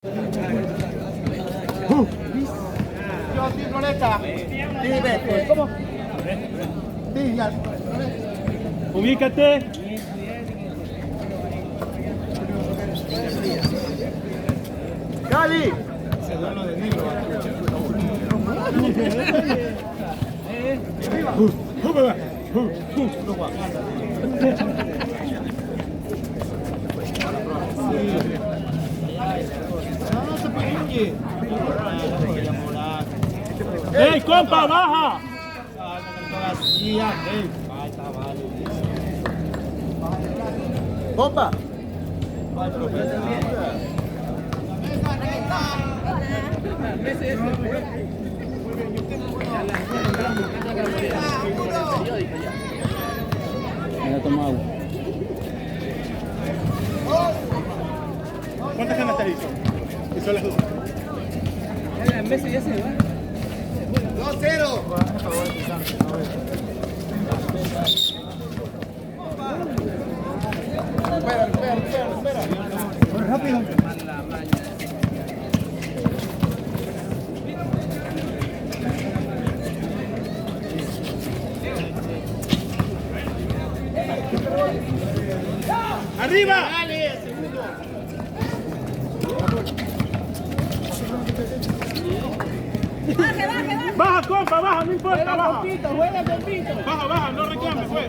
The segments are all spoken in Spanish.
Yo sí, Floresta. Dime, ¿cómo? Sí, ya. Ubícate. Cali. ¡Ey, compa, baja! Compa. ¿Cuántas canastas hizo? Hizo las dos. En vez ya se va. 2-0. Espera. Rápido. ¡Arriba! Baja, compa, baja, no importa, baja. Juega compito. Baja, no reclames, pues.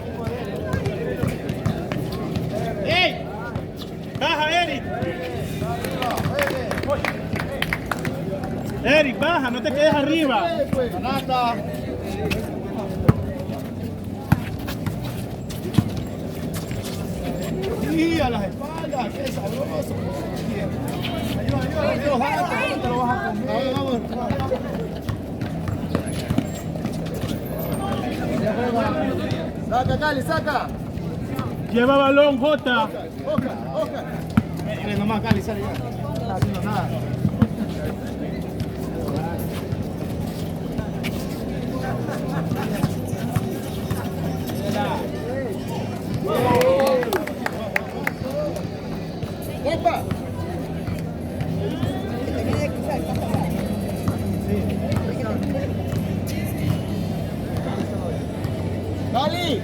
¡Ey! Baja, Eric. Eric, baja, no te quedes arriba. Canasta. Sí, a las espaldas, qué sabroso. Ayuda, te lo vas a comer. Vamos. Saca, Cali, saca. Lleva balón, Jota. Oscar. Mire nomás, Cali, sale ya. No está haciendo nada. ¡Opa! ¡Cali!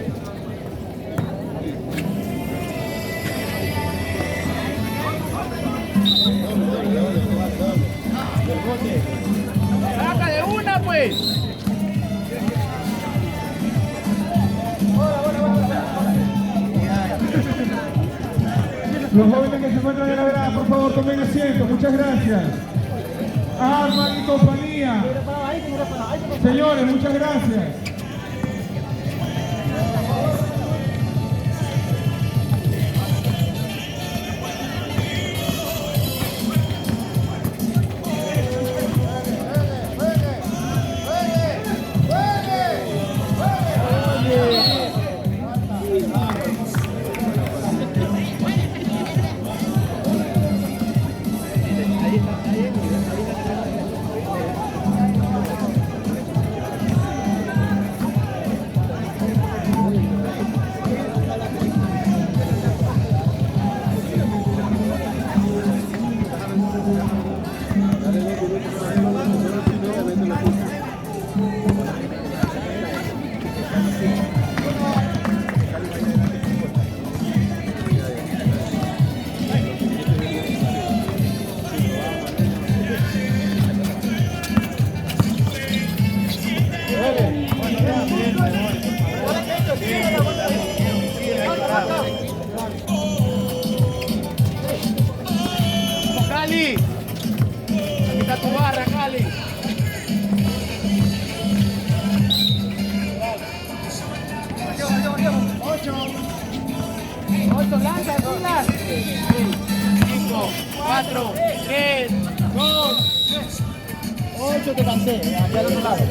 Saca de una, pues. Los jóvenes que se encuentran en la grada, por favor, tomen asiento. Muchas gracias. Arman y compañía. Señores, muchas gracias. Cali, aquí está tu barra, Cali. Ocho, lanza, lanza. 5, 4, 3, 2, 8, te cansé, hacia el otro lado.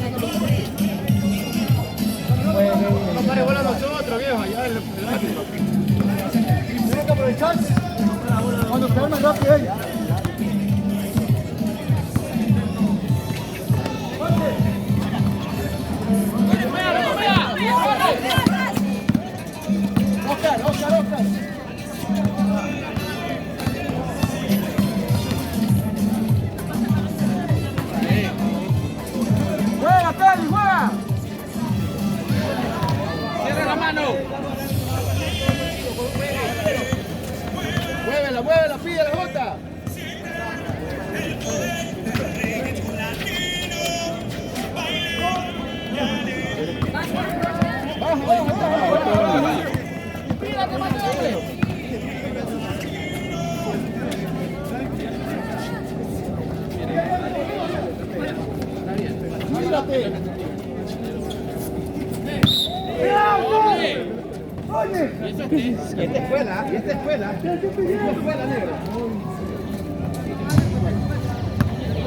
No pare bola a nosotros, viejo, allá el árbitro. Tienes que aprovechar cuando se arma rápido ella. Oscar. Oye. Y esta escuela, negro.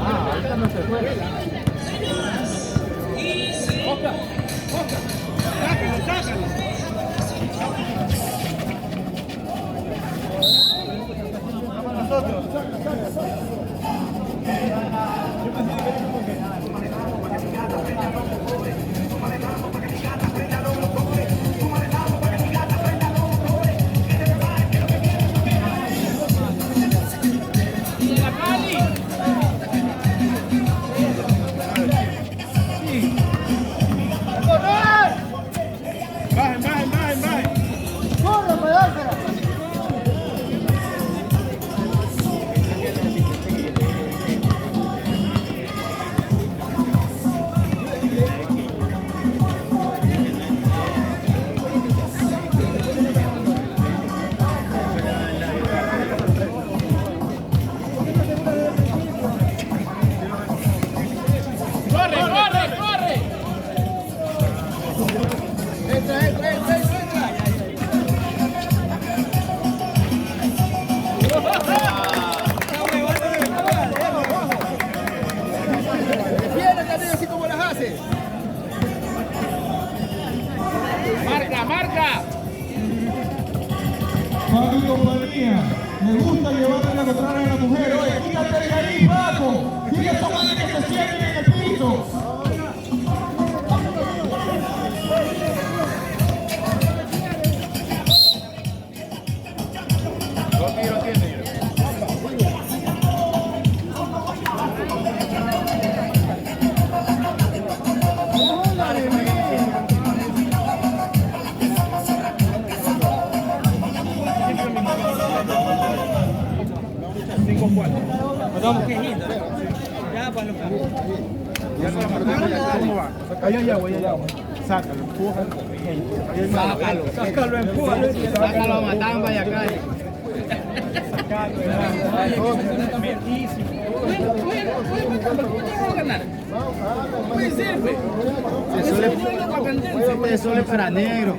Ahorita no se fue. Sácalo. Vamos nosotros. Marca. Paco y compañía, me gusta llevarle la contraria a la mujer. Oye, quítate de ahí, Paco. Dile a esa madre que se sienten en el piso. Vamos, qué lindo. Ya para los cambios. ¿Cómo va? Ahí hay agua. Sácalo, empuja. Sácalo, empújalo. Sácalo a Matamba y acá. Puede ser, pues. Eso es para negro.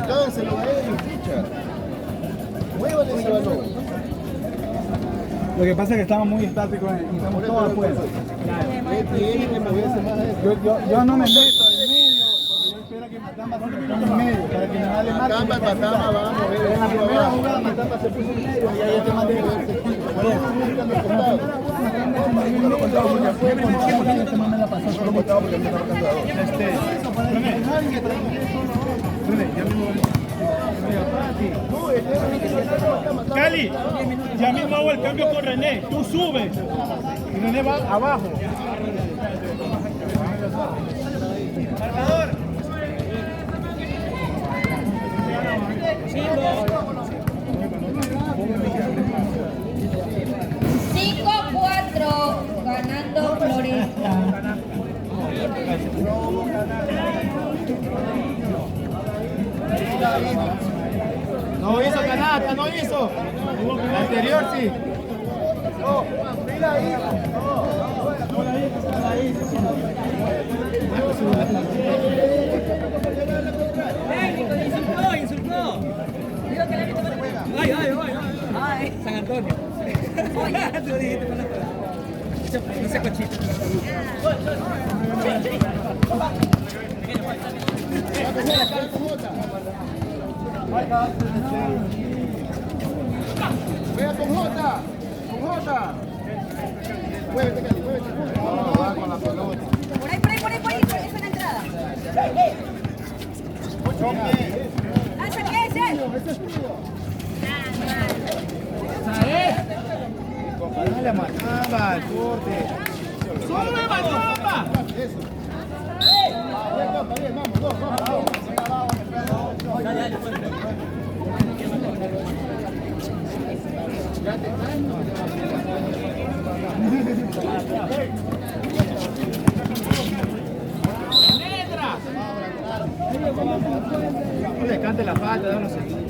Cánselo a ellos, picha. Muévale ese balón. Lo que pasa es que estamos muy estáticos y estamos todos afuera. Tiene que moverse más a eso. Yo no me meto en medio, porque yo espero que Matamba se meta en medio, para que me dale más. Matamba va a mover. En la primera jugada Matamba se puso en medio y ahí este man tiene que verse. Cali, ya mismo hago el cambio con René, tú subes y René va abajo. Marcador. 5-4 ganando Floresta. No hizo canasta, no hizo. La anterior sí. No, mira ahí. Insultó. Ay. San Antonio. Tú dijiste con la no sé cochito. Vea con Jota. Muévete, Cali, muévete. Con la pelota. Por ahí, esa es la entrada. ¿Qué es eso? Ese es tuyo. Dale a Matamba, al corte. ¡Sube, Matamba! Eso. Bien, vamos. No le cante la falta, dale unos segundos.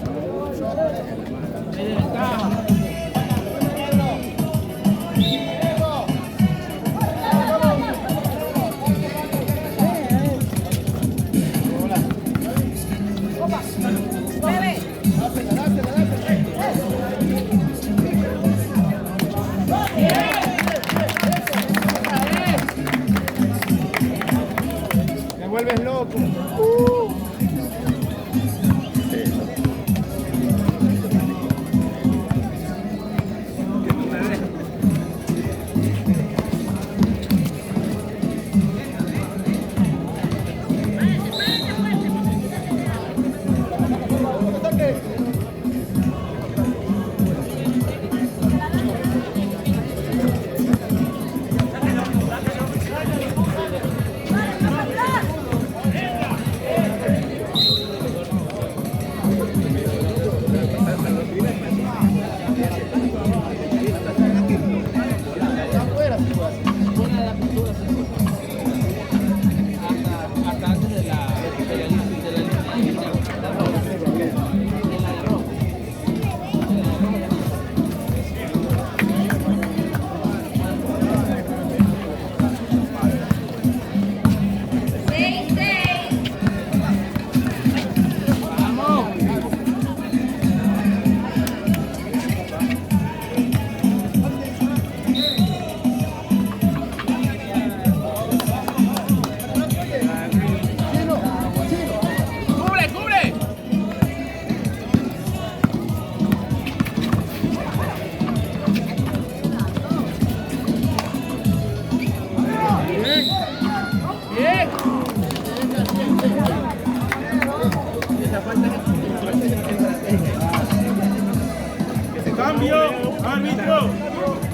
Árbitro.